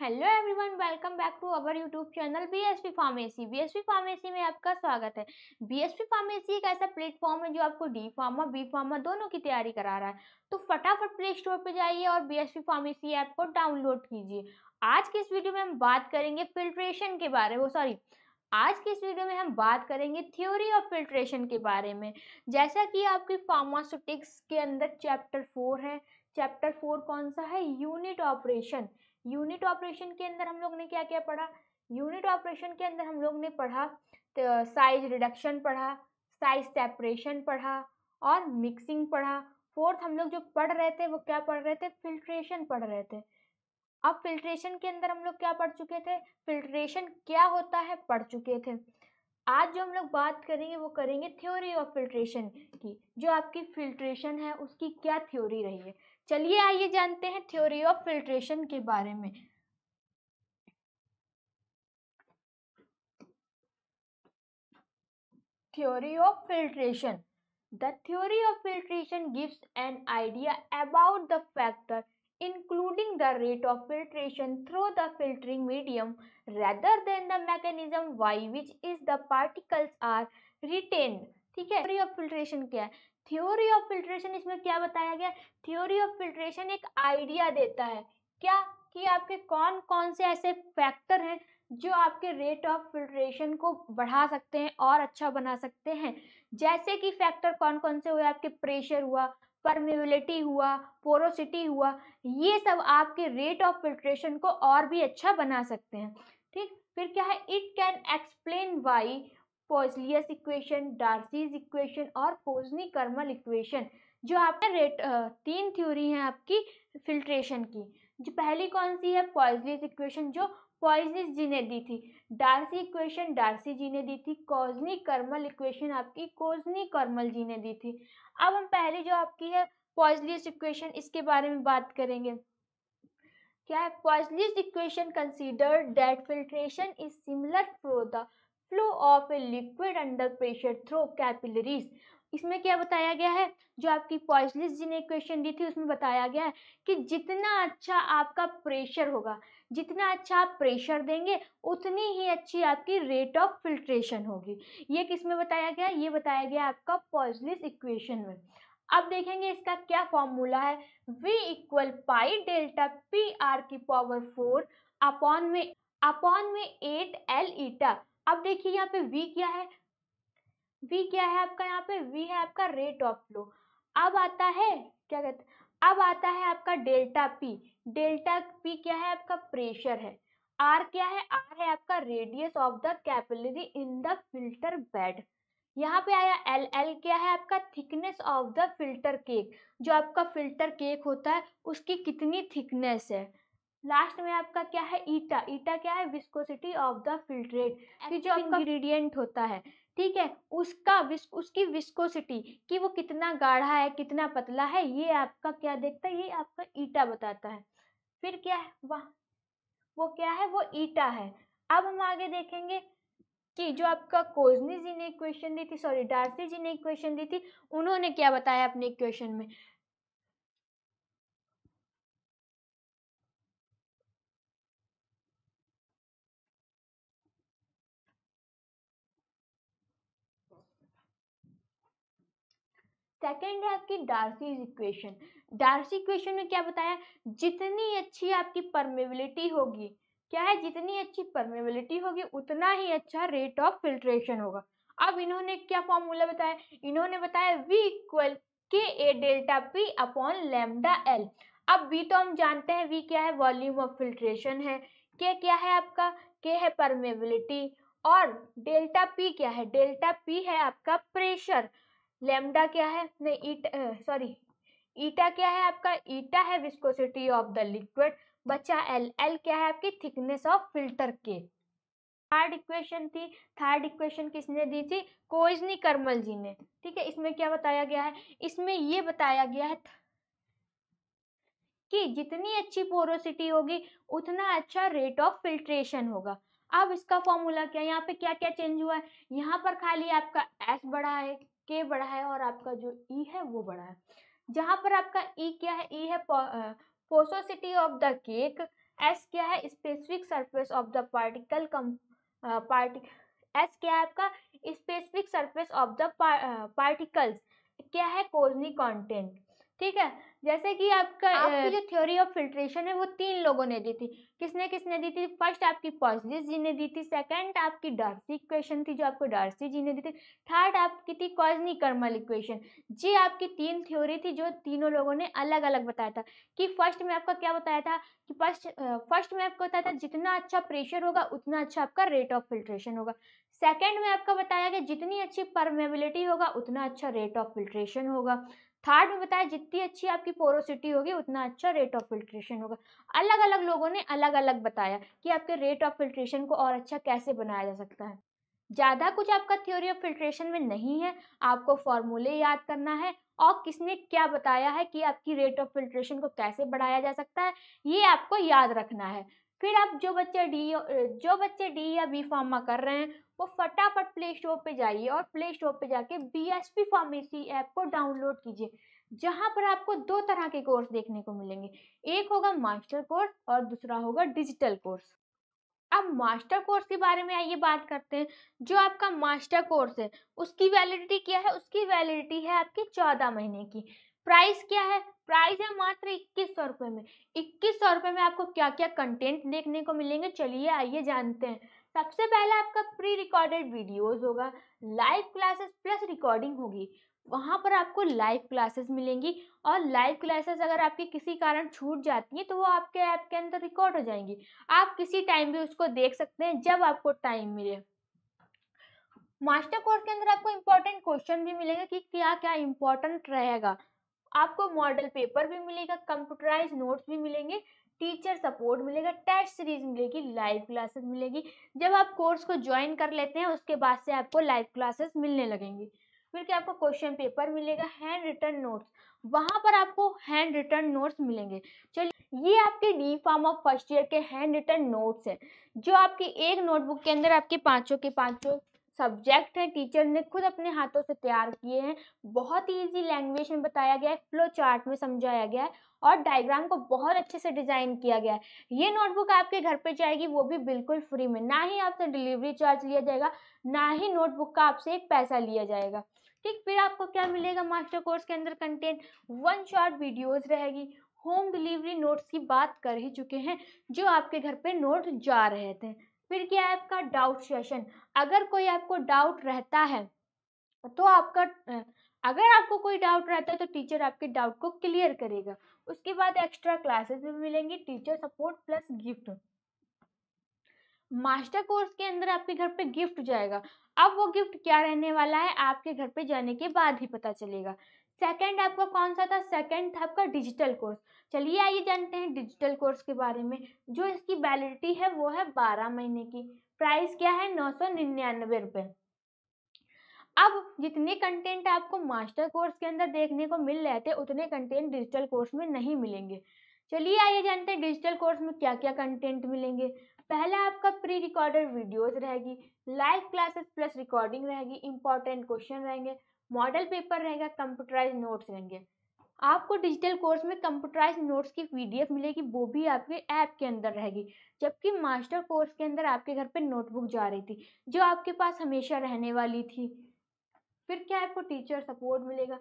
Hello everyone, welcome back to our YouTube channel BSP pharmacy. BSP pharmacy में आपका स्वागत है। बीएसपी फार्मेसी एक ऐसा प्लेटफॉर्म है जो आपको डी फार्मा बी फार्मा दोनों की तैयारी करा रहा है। तो फटाफट प्ले स्टोर पे जाइए और बीएसपी फार्मेसी ऐप को डाउनलोड कीजिए। आज की इस वीडियो में हम बात करेंगे फिल्ट्रेशन के बारे में आज की इस वीडियो में हम बात करेंगे थ्योरी ऑफ फिल्ट्रेशन के बारे में। जैसा कि आपकी फार्मास्यूटिक्स के अंदर चैप्टर 4 है। चैप्टर 4 कौन सा है? Unit operation. यूनिट ऑपरेशन के अंदर हम लोग ने क्या क्या पढ़ा? यूनिट ऑपरेशन के अंदर हम लोग ने पढ़ा साइज रिडक्शन पढ़ा, साइज सेपरेशन पढ़ा और मिक्सिंग पढ़ा। फोर्थ हम लोग जो पढ़ रहे थे वो क्या पढ़ रहे थे? फिल्ट्रेशन पढ़ रहे थे। अब फिल्ट्रेशन के अंदर हम लोग क्या पढ़ चुके थे? फिल्ट्रेशन क्या होता है पढ़ चुके थे। आज जो हम लोग बात करेंगे वो करेंगे थ्योरी ऑफ फिल्ट्रेशन की। जो आपकी फिल्ट्रेशन है उसकी क्या थ्योरी रही है। चलिए आइए जानते हैं थ्योरी ऑफ फिल्ट्रेशन के बारे में। Theory of filtration. The theory of filtration gives an idea about the factor including the rate of filtration through the filtering medium rather than the mechanism by which is the particles are retained. ठीक है। Theory of filtration क्या है? Theory of filtration इसमें क्या बताया गया? Theory of filtration एक idea देता है क्या कि आपके कौन कौन से ऐसे फैक्टर हैं जो आपके रेट ऑफ फिल्ट्रेशन को बढ़ा सकते हैं और अच्छा बना सकते हैं। जैसे कि फैक्टर कौन कौन से हुए? आपके प्रेशर हुआ, परमेबिलिटी हुआ, पोरोसिटी हुआ, ये सब आपके रेट ऑफ फिल्ट्रेशन को और भी अच्छा बना सकते हैं। ठीक, फिर क्या है? It can explain why Poiseuille's equation, Darcy's equation और पोजनी-कर्मल इक्वेशन। जो आपका रेट 3 थ्योरी है आपकी फिल्ट्रेशन की। जो पहली कौन सी है? पॉइजलियस इक्वेशन, जो पॉइजलियस जी ने दी थी। डार्सी इक्वेशन डार्सी जी ने दी थी। कोजनी कर्मल इक्वेशन आपकी कोजनी कर्मल जी ने दी थी। अब हम पहले जो आपकी है पॉइजलियस इक्वेशन, इसके बारे में बात करेंगे। क्या है? Poiseuille's equation considered that filtration is similar to the flow of a liquid under pressure through capillaries. इसमें क्या बताया गया है? जो आपकी पॉइजलियस जी ने इक्वेशन दी थी उसमें बताया गया है कि जितना अच्छा आपका प्रेशर होगा, जितना अच्छा आप प्रेशर देंगे उतनी ही अच्छी आपकी रेट ऑफ फिल्ट्रेशन होगी। ये किस में बताया गया? ये बताया गया आपका पॉइजलियस इक्वेशन में। अब देखेंगे इसका क्या फॉर्मूला है। V equal pi delta P R की पावर 4 अपॉन में 8 एल ईटा। अब देखिए यहाँ पे V क्या है? V क्या है आपका? यहाँ पे V है आपका रेट ऑफ फ्लो। अब आता है क्या कहते हैं? अब आता है आपका डेल्टा P। डेल्टा P क्या है आपका? प्रेशर है। R क्या है? R है आपका radius of the capillary in the filter bed. यहाँ पे आया L। L क्या है आपका? Thickness of the filter cake. जो आपका फिल्टर केक होता है उसकी कितनी थिकनेस है। लास्ट में आपका क्या है? ईटा। ईटा क्या है? विस्कोसिटी ऑफ द फिल्ट्रेट कि जो आपका इंग्रेडिएंट होता है, ठीक है, उसकी विस्कोसिटी कि वो कितना गाढ़ा है कितना पतला है, ये आपका क्या देखता है? ये आपका ईटा बताता है। फिर क्या है? वो क्या है? वो ईटा है। अब हम आगे देखेंगे कि जो आपका कोजनी जी ने इक्वेशन दी थी, सॉरी डार्सी जी ने इक्वेशन दी थी, उन्होंने क्या बताया अपने इक्वेशन में। सेकेंड है आपकी डार्सीज इक्वेशन। डार्सी इक्वेशन में क्या बताया? जितनी अच्छी आपकी परमेबिलिटी होगी, क्या है? जितनी अच्छी परमेबिलिटी होगी उतना ही अच्छा रेट ऑफ फिल्ट्रेशन होगा। अब इन्होंने क्या फॉर्मूला बताया? इन्होंने बताया V equal K A delta P upon lambda L. अब V तो हम जानते हैं, V क्या है? वॉल्यूम ऑफ फिल्ट्रेशन है। के क्या है आपका? के है परमेबिलिटी। और डेल्टा P क्या है? डेल्टा P है आपका प्रेशर। लैम्डा क्या है? नहीं, सॉरी, ईटा क्या है आपका? ईटा है विस्कोसिटी ऑफ द लिक्विड। बचा एल। एल क्या है आपकी? थिकनेस ऑफ फिल्टर के। थर्ड इक्वेशन थी। थर्ड इक्वेशन किसने दी थी? कोइजनी कर्मल जी ने। ठीक है, इसमें क्या बताया गया है? इसमें ये बताया गया है कि जितनी अच्छी पोरोसिटी होगी उतना अच्छा रेट ऑफ फिल्ट्रेशन होगा। अब इसका फॉर्मूला क्या? यहाँ पे क्या क्या चेंज हुआ है? यहाँ पर खाली आपका S बढ़ा है, K बढ़ा है और आपका जो E है वो बढ़ा है। जहां पर आपका E क्या है? E है porosity of the cake. S क्या है, specific surface of the particle S क्या है आपका, specific surface of the particles. क्या है, कोजनी कंटेंट। ठीक है, जैसे कि आपकी जो थ्योरी ऑफ फिल्ट्रेशन है वो 3 लोगों ने दी थी। किसने किसने दी थी? फर्स्ट आपकी पॉइजलिस जी ने दी थी, सेकंड आपकी डार्सी इक्वेशन थी जो आपको डार्सी जी ने दी थी, थर्ड आपकी थी कॉजनी कर्मल इक्वेशन। ये आपकी 3 थ्योरी थी जो तीनों लोगों ने अलग अलग बताया था। कि फर्स्ट में आपका क्या बताया था कि फर्स्ट में आपको बताया था जितना अच्छा प्रेशर होगा उतना अच्छा आपका रेट ऑफ फिल्ट्रेशन होगा। सेकंड में आपका बताया कि जितनी अच्छी परमेबिलिटी होगा उतना अच्छा रेट ऑफ फिल्ट्रेशन होगा। थर्ड में बताया जितनी अच्छी आपकी पोरोसिटी होगी उतना अच्छा रेट ऑफ फिल्ट्रेशन होगा। अलग अलग लोगों ने अलग अलग बताया कि आपके रेट ऑफ फिल्ट्रेशन को और अच्छा कैसे बनाया जा सकता है। ज़्यादा कुछ आपका थ्योरी ऑफ फिल्ट्रेशन में नहीं है, आपको फॉर्मूले याद करना है और किसने क्या बताया है कि आपकी रेट ऑफ फिल्ट्रेशन को कैसे बढ़ाया जा सकता है, ये आपको याद रखना है। फिर आप जो बच्चे डी या बी फार्मा कर रहे हैं वो फटाफट प्ले स्टोर पे जाइए और प्ले स्टोर पे जाके बीएसपी फार्मेसी ऐप को डाउनलोड कीजिए, जहां पर आपको 2 तरह के कोर्स देखने को मिलेंगे। एक होगा मास्टर कोर्स और दूसरा होगा डिजिटल कोर्स। अब मास्टर कोर्स के बारे में आइए बात करते हैं। जो आपका मास्टर कोर्स है उसकी वैलिडिटी क्या है? उसकी वैलिडिटी है आपकी 14 महीने की। प्राइस क्या है? प्राइस है मात्र 2100 रुपये में। 2100 रुपये में आपको क्या क्या कंटेंट देखने को मिलेंगे, चलिए आइए जानते हैं। सबसे पहले आपका प्री रिकॉर्डेड वीडियोस होगा, लाइव क्लासेस प्लस रिकॉर्डिंग होगी। वहां पर आपको लाइव क्लासेस मिलेंगी और लाइव क्लासेस अगर आपकी किसी कारण छूट जाती हैं तो वो आपके ऐप के अंदर रिकॉर्ड हो जाएंगी। आप किसी टाइम भी उसको देख सकते हैं जब आपको टाइम मिले। मास्टर कोर्स के अंदर आपको इम्पोर्टेंट क्वेश्चन भी मिलेगा कि क्या क्या इम्पोर्टेंट रहेगा। आपको मॉडल पेपर भी मिलेगा, कंप्यूटराइज नोट्स भी मिलेंगे, टीचर सपोर्ट मिलेगा, टेस्ट सीरीज मिलेगी, लाइव क्लासेस मिलेगी। जब आप कोर्स को ज्वाइन कर लेते हैं उसके बाद से आपको लाइव क्लासेस मिलने लगेंगी। फिर क्या आपको क्वेश्चन पेपर मिलेगा, हैंड रिटन नोट्स, वहां पर आपको हैंड रिटन नोट्स मिलेंगे। चलिए, ये आपके डी फार्मा फर्स्ट ईयर के हैंड रिटन नोट्स हैं जो आपकी एक नोटबुक के अंदर आपके पांचों के पांचों सब्जेक्ट हैं टीचर ने खुद अपने हाथों से तैयार किए हैं। बहुत ही इजी लैंग्वेज में बताया गया है, फ्लो चार्ट में समझाया गया है और डायग्राम को बहुत अच्छे से डिजाइन किया गया है। ये नोटबुक आपके घर पे जाएगी वो भी बिल्कुल फ्री में, ना ही आपसे डिलीवरी चार्ज लिया जाएगा, ना ही नोटबुक का आपसे एक पैसा लिया जाएगा। ठीक, फिर आपको क्या मिलेगा मास्टर कोर्स के अंदर? कंटेंट, 1 शॉट वीडियोस रहेगी। होम डिलीवरी नोट्स की बात कर ही चुके हैं, जो आपके घर पे नोट जा रहे थे। फिर क्या है आपका डाउट सेशन। अगर कोई आपको डाउट रहता है तो अगर आपको कोई डाउट रहता है तो टीचर आपके डाउट को क्लियर करेगा। उसके बाद एक्स्ट्रा क्लासेस भी मिलेंगी, teacher support plus gift. Master course के अंदर आपके घर पे गिफ्ट जाएगा। अब वो गिफ्ट क्या रहने वाला है आपके घर पे जाने के बाद ही पता चलेगा। सेकंड आपका कौन सा था? सेकंड था आपका डिजिटल कोर्स। चलिए आइए जानते हैं डिजिटल कोर्स के बारे में। जो इसकी वैलिडिटी है वो है 12 महीने की। प्राइस क्या है? 999 रुपये। अब जितने कंटेंट आपको मास्टर कोर्स के अंदर देखने को मिल रहे थे उतने कंटेंट डिजिटल कोर्स में नहीं मिलेंगे। चलिए आइए जानते हैं डिजिटल कोर्स में क्या क्या कंटेंट मिलेंगे। पहला आपका प्री रिकॉर्डेड वीडियोस रहेगी, लाइव क्लासेस प्लस रिकॉर्डिंग रहेगी, इंपॉर्टेंट क्वेश्चन रहेंगे, मॉडल पेपर रहेगा, कंप्यूटराइज नोट्स रहेंगे। आपको डिजिटल कोर्स में कंप्यूटराइज नोट्स की पीडीएफ मिलेगी, वो भी आपके ऐप के अंदर रहेगी। जबकि मास्टर कोर्स के अंदर आपके घर पे नोटबुक जा रही थी जो आपके पास हमेशा रहने वाली थी। फिर क्या आपको टीचर सपोर्ट मिलेगा,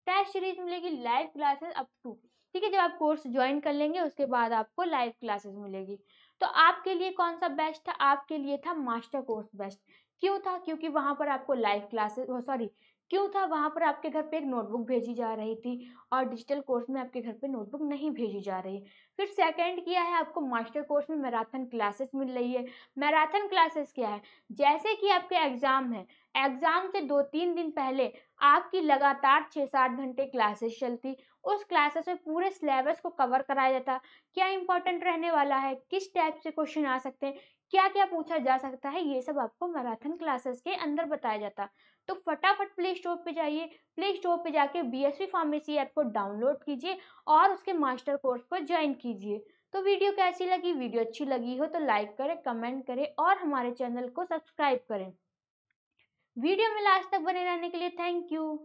टेस्ट सीरीज मिलेगी, लाइव क्लासेस अप टू। ठीक है, जब आप कोर्स ज्वाइन कर लेंगे उसके बाद आपको लाइव क्लासेस मिलेगी। तो आपके लिए कौन सा बेस्ट था? आपके लिए था मास्टर कोर्स बेस्ट। क्यों था? क्योंकि वहां पर आपको लाइव क्लासेस सॉरी क्यों था? वहां पर आपके घर पे एक नोटबुक भेजी जा रही थी और डिजिटल कोर्स में आपके घर पे नोटबुक नहीं भेजी जा रही। फिर सेकंड किया है आपको मास्टर कोर्स में मैराथन क्लासेस मिल रही है। मैराथन क्लासेस क्या है? जैसे कि आपके एग्जाम है, एग्जाम से 2-3 दिन पहले आपकी लगातार 6-7 घंटे क्लासेस चलती। उस क्लासेस में पूरे सिलेबस को कवर कराया जाता, क्या इंपॉर्टेंट रहने वाला है, किस टाइप से क्वेश्चन आ सकते हैं, क्या क्या पूछा जा सकता है, ये सब आपको मैराथन क्लासेस के अंदर बताया जाता। तो फटाफट प्ले स्टोर पे जाइए, प्ले स्टोर पे जाके बीएसवी फार्मेसी ऐप को डाउनलोड कीजिए और उसके मास्टर कोर्स को ज्वाइन कीजिए। तो वीडियो कैसी लगी? वीडियो अच्छी लगी हो तो लाइक करें, कमेंट करें और हमारे चैनल को सब्सक्राइब करें। वीडियो में लास्ट तक बने रहने के लिए थैंक यू।